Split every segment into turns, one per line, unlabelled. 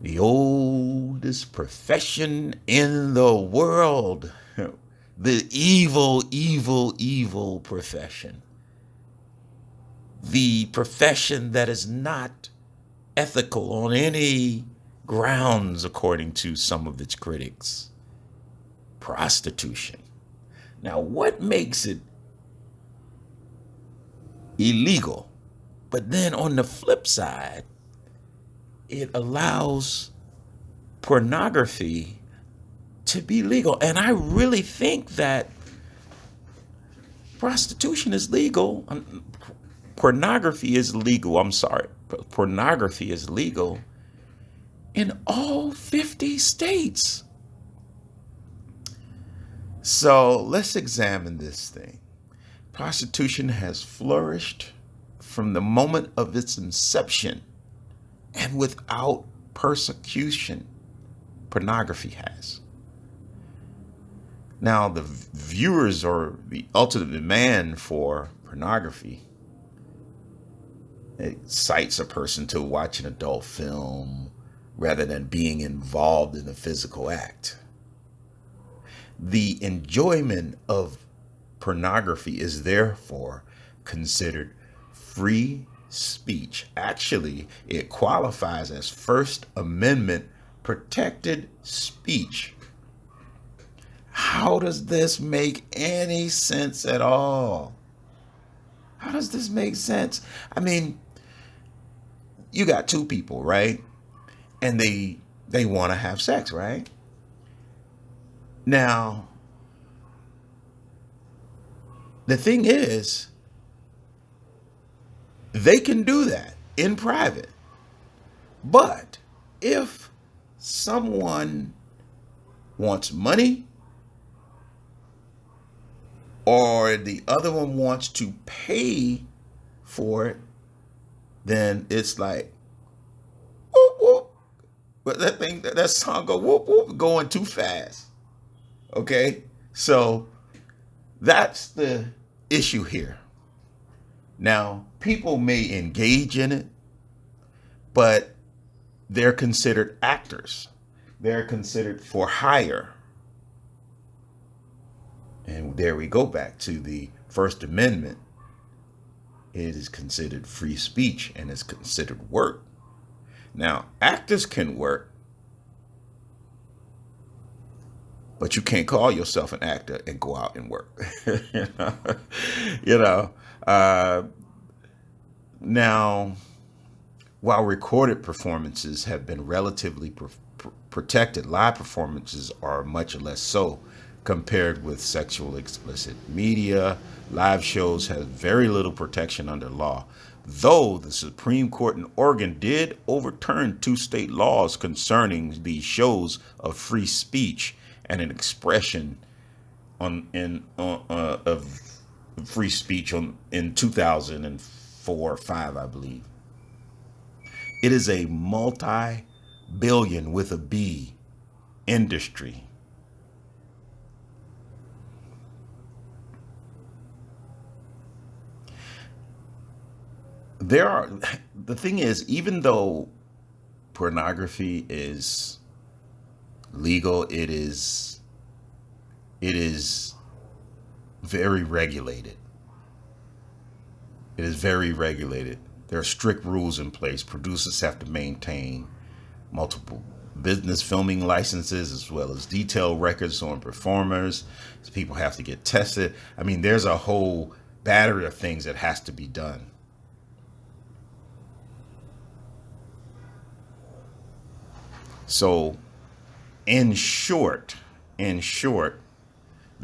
The oldest profession in the world. The evil, evil, evil profession. The profession that is not ethical on any grounds, according to some of its critics. Prostitution. Now, what makes it illegal? But then on the flip side, it allows pornography to be legal. And I really think that prostitution is legal. Pornography is legal. I'm sorry. Pornography is legal in all 50 states. So let's examine this thing. Prostitution has flourished from the moment of its inception and without persecution. Pornography has. Now, the viewers or the ultimate demand for pornography, it incites a person to watch an adult film rather than being involved in the physical act. The enjoyment of pornography is therefore considered free speech. Actually, it qualifies as First Amendment protected speech. How does this make any sense at all? How does this make sense? I mean, you got two people, right? And they want to have sex, right? Now, the thing is, they can do that in private. But if someone wants money or the other one wants to pay for it, then it's like, whoop, whoop. But that song go whoop, whoop, going too fast. Okay? So that's the issue here. Now, people may engage in it, but they're considered actors. They're considered for hire. And there we go back to the First Amendment. It is considered free speech and is considered work. Now, actors can work, but you can't call yourself an actor and go out and work. you know, Now, while recorded performances have been relatively protected, live performances are much less so. Compared with sexual explicit media, live shows have very little protection under law. Though the Supreme Court in Oregon did overturn two state laws concerning the shows of free speech and an expression of free speech in 2004 or 5, I believe. It is a multi-billion with a B industry. The thing is, even though pornography is legal, it is very regulated. It is very regulated. There are strict rules in place. Producers have to maintain multiple business filming licenses as well as detailed records on performers. People have to get tested. I mean, there's a whole battery of things that has to be done. So, in short, the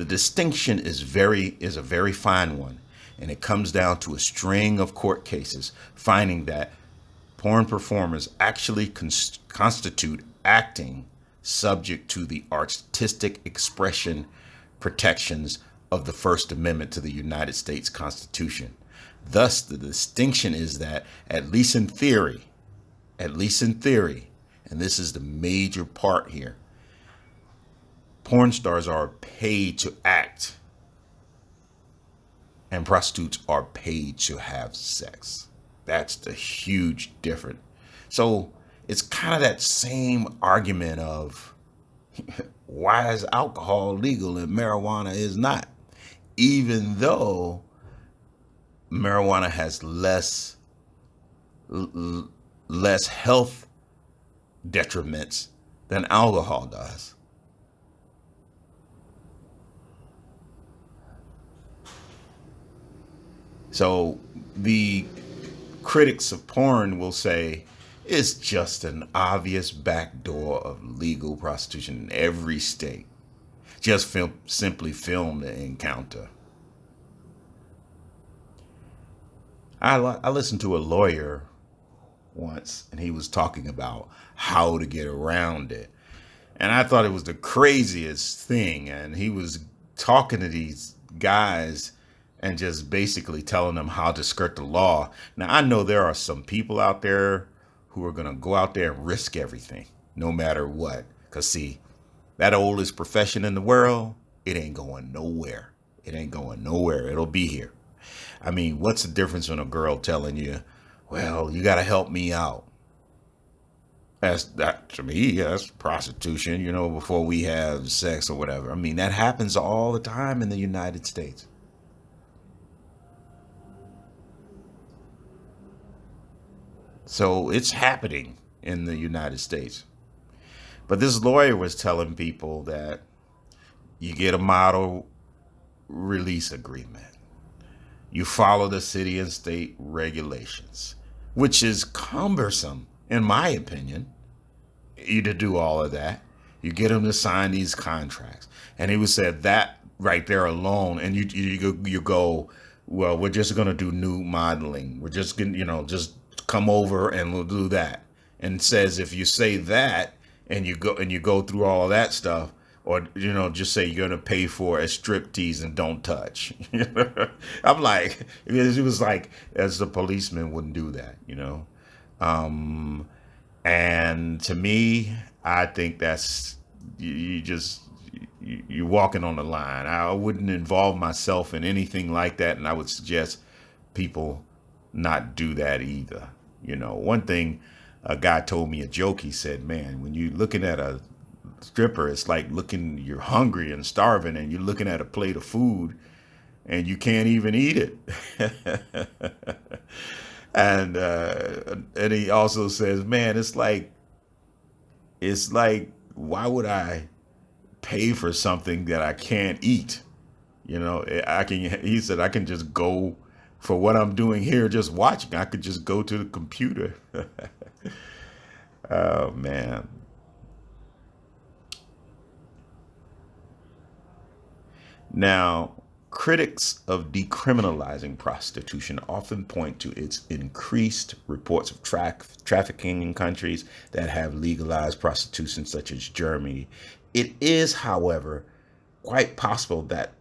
distinction is a very fine one, and it comes down to a string of court cases finding that porn performers actually constitute acting subject to the artistic expression protections of the First Amendment to the United States Constitution. Thus, the distinction is that, at least in theory, and this is the major part here, porn stars are paid to act and prostitutes are paid to have sex. That's the huge difference. So it's kind of that same argument of why is alcohol legal and marijuana is not, even though marijuana has less health detriments than alcohol does. So the critics of porn will say it's just an obvious backdoor of legal prostitution in every state. Just simply film the encounter. I listened to a lawyer once, and he was talking about how to get around it. And I thought it was the craziest thing. And he was talking to these guys and just basically telling them how to skirt the law. Now, I know there are some people out there who are going to go out there and risk everything, no matter what. Because, see, that oldest profession in the world, it ain't going nowhere. It ain't going nowhere. It'll be here. I mean, what's the difference when a girl telling you, well, you got to help me out? That to me, that's prostitution, before we have sex or whatever. I mean, that happens all the time in the United States. So it's happening in the United States. But this lawyer was telling people that you get a model release agreement. You follow the city and state regulations, which is cumbersome, in my opinion, you to do all of that. You get them to sign these contracts. And he was said that right there alone, and you go, well, we're just going to do nude modeling. We're just going to, just come over and we'll do that. And it says if you say that and you go through all of that stuff, or, just say you're going to pay for a striptease and don't touch. I'm like, it was like, as a policeman wouldn't do that, And to me, I think that's, you're walking on the line. I wouldn't involve myself in anything like that. And I would suggest people not do that either. One thing, a guy told me a joke. He said, man, when you're looking at a stripper, it's like you're hungry and starving, and you're looking at a plate of food and you can't even eat it. And he also says, man, it's like, why would I pay for something that I can't eat? He said, I can just go for what I'm doing here, just watching. I could just go to the computer. Oh, man. Now, critics of decriminalizing prostitution often point to its increased reports of trafficking in countries that have legalized prostitution, such as Germany. It is, however, quite possible that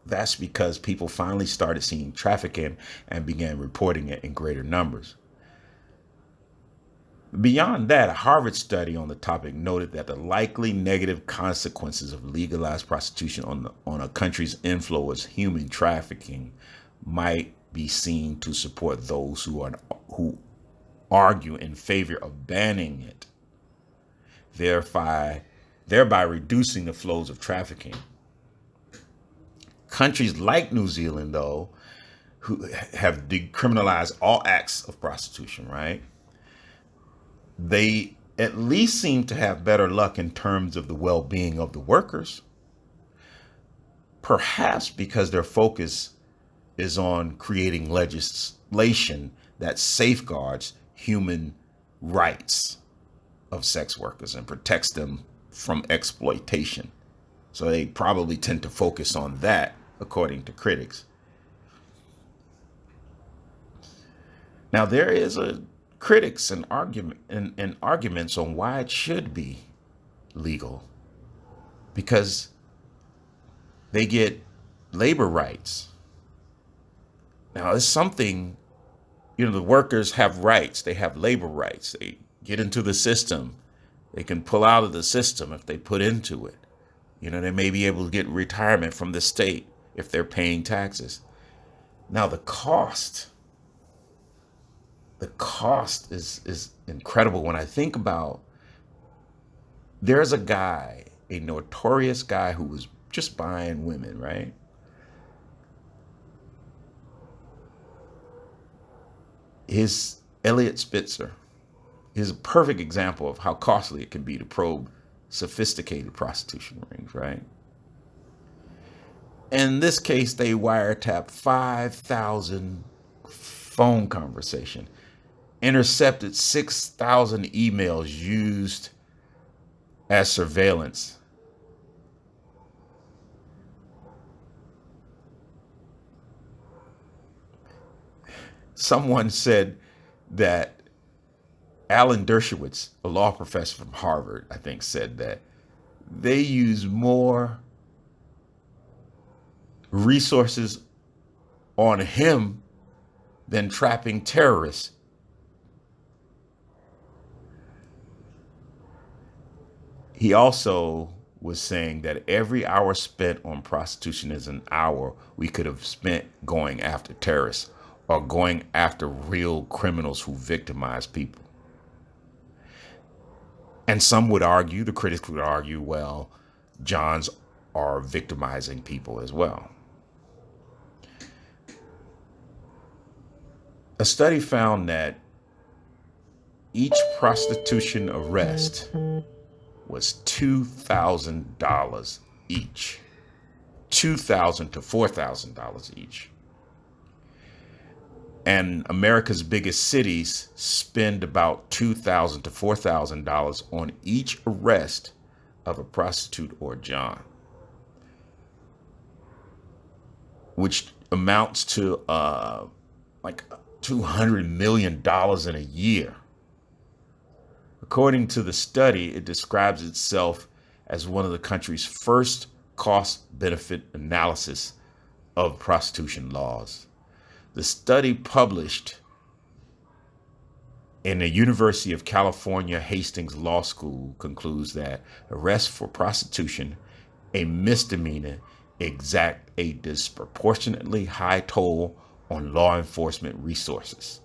that's because people finally started seeing trafficking and began reporting it in greater numbers. Beyond that, a Harvard study on the topic noted that the likely negative consequences of legalized prostitution on a country's inflow of human trafficking might be seen to support those who argue in favor of banning it, thereby reducing the flows of trafficking. Countries like New Zealand, though, who have decriminalized all acts of prostitution, right? They at least seem to have better luck in terms of the well-being of the workers, perhaps because their focus is on creating legislation that safeguards human rights of sex workers and protects them from exploitation. So they probably tend to focus on that, according to critics. Now, there is critics and arguments on why it should be legal, because they get labor rights. Now, it's something, the workers have rights. They have labor rights. They get into the system. They can pull out of the system if they put into it. They may be able to get retirement from the state if they're paying taxes. Now, the cost the cost is incredible. When I think about, there's a guy, a notorious guy who was just buying women, right? His Elliot Spitzer is a perfect example of how costly it can be to probe sophisticated prostitution rings, right? In this case, they wiretapped 5,000 phone conversation, intercepted 6,000 emails used as surveillance. Someone said that Alan Dershowitz, a law professor from Harvard, I think, said that they use more resources on him than trapping terrorists. He also was saying that every hour spent on prostitution is an hour we could have spent going after terrorists or going after real criminals who victimize people. And some would argue, the critics would argue, well, Johns are victimizing people as well. A study found that each prostitution arrest was $2,000 each, $2,000 to $4,000 each. And America's biggest cities spend about $2,000 to $4,000 on each arrest of a prostitute or John, which amounts to like $200 million in a year. According to the study, it describes itself as one of the country's first cost-benefit analysis of prostitution laws. The study, published in the University of California Hastings Law School, concludes that arrests for prostitution, a misdemeanor, exact a disproportionately high toll on law enforcement resources,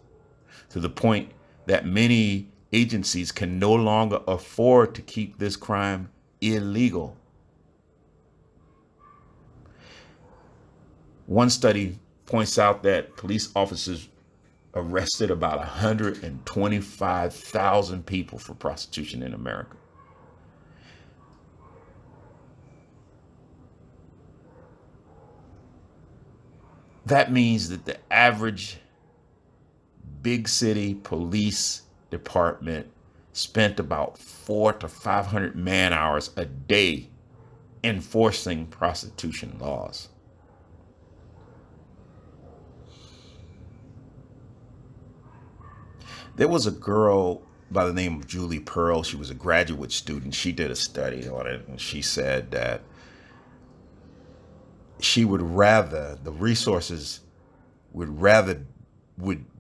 to the point that many agencies can no longer afford to keep this crime illegal. One study points out that police officers arrested about 125,000 people for prostitution in America. That means that the average big city police department spent about 400 to 500 man hours a day enforcing prostitution laws. There was a girl by the name of Julie Pearl. She was a graduate student. She did a study on it, and she said that she would rather, the resources would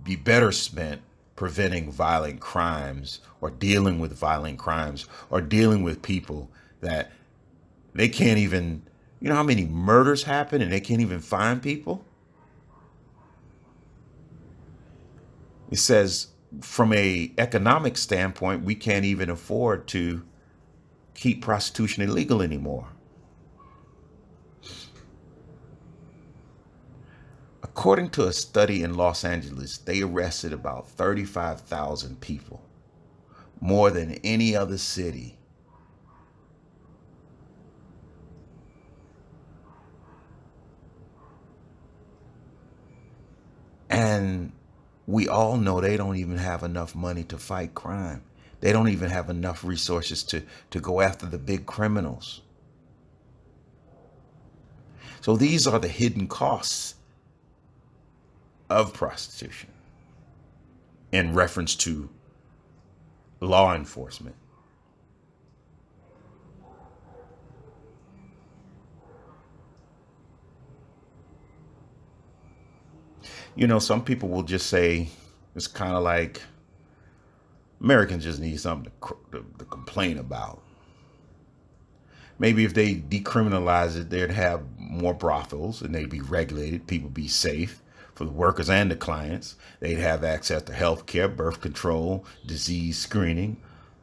be better spent preventing violent crimes or dealing with violent crimes or dealing with people that they can't even, you know how many murders happen and they can't even find people? It says, from a economic standpoint, we can't even afford to keep prostitution illegal anymore. According to a study in Los Angeles, they arrested about 35,000 people, more than any other city. And we all know they don't even have enough money to fight crime. They don't even have enough resources to go after the big criminals. So these are the hidden costs of prostitution in reference to law enforcement. You know, some people will just say it's kind of like Americans just need something to complain about. Maybe if they decriminalize it, they'd have more brothels and they'd be regulated, people be safe. for the workers and the clients. They'd have access to health care, birth control, disease screening.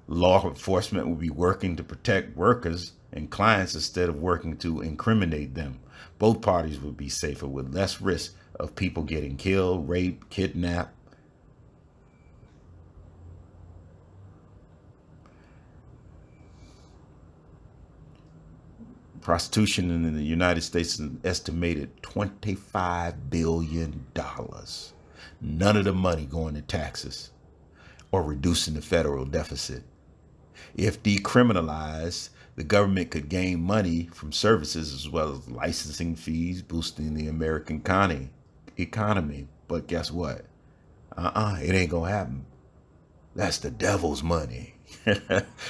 Law enforcement would be working to protect workers and clients instead of working to incriminate them. Both parties would be safer with less risk of people getting killed, raped, kidnapped. Prostitution in the United States is an estimated $25 billion. None of the money going to taxes or reducing the federal deficit. If decriminalized, the government could gain money from services as well as licensing fees, boosting the American economy. But guess what? It ain't gonna happen. That's the devil's money.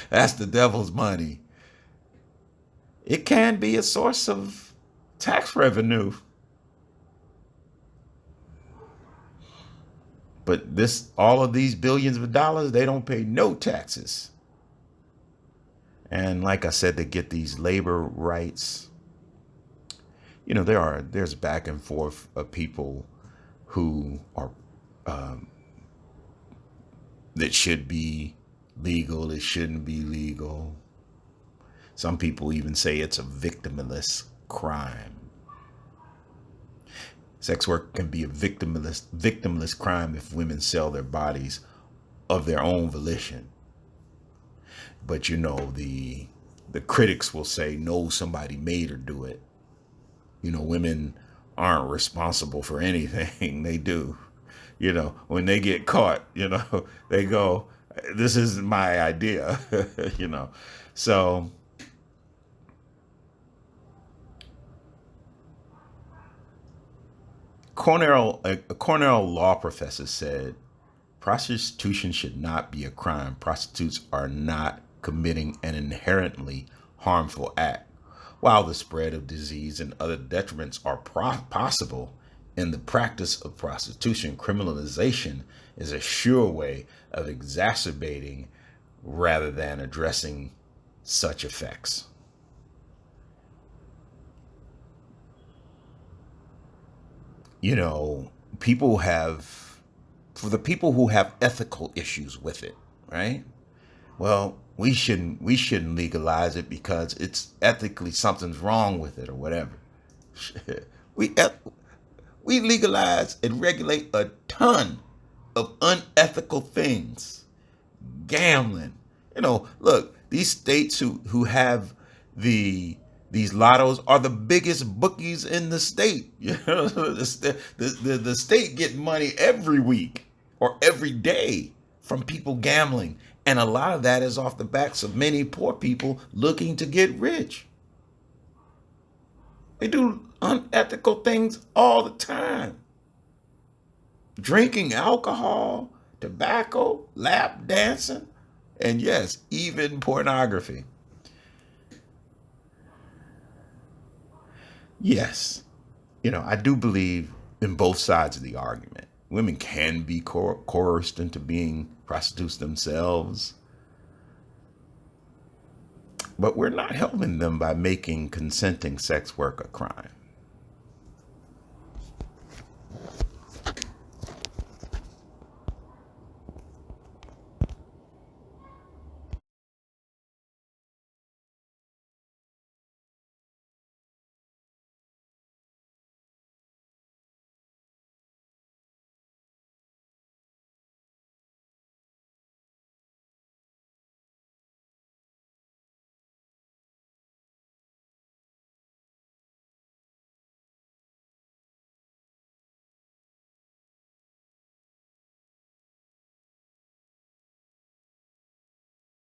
That's the devil's money. It can be a source of tax revenue. But all of these billions of dollars, they don't pay no taxes. And like I said, to get these labor rights, there's back and forth of people who are that should be legal, it shouldn't be legal. Some people even say it's a victimless crime. Sex work can be a victimless crime if women sell their bodies of their own volition. But the critics will say, no, somebody made her do it. Women aren't responsible for anything they do. When they get caught, they go, this isn't my idea, So a Cornell law professor said, prostitution should not be a crime. Prostitutes are not committing an inherently harmful act. While the spread of disease and other detriments are possible in the practice of prostitution, criminalization is a sure way of exacerbating rather than addressing such effects. For the people who have ethical issues with it, right? Well, we shouldn't legalize it because it's ethically something's wrong with it or whatever. We legalize and regulate a ton of unethical things. Gambling. Look, these states who have these lottos are the biggest bookies in the state. The state get money every week or every day from people gambling. And a lot of that is off the backs of many poor people looking to get rich. They do unethical things all the time. Drinking alcohol, tobacco, lap dancing, and yes, even pornography. Yes, I do believe in both sides of the argument. Women can be coerced into being prostitutes themselves, but we're not helping them by making consenting sex work a crime.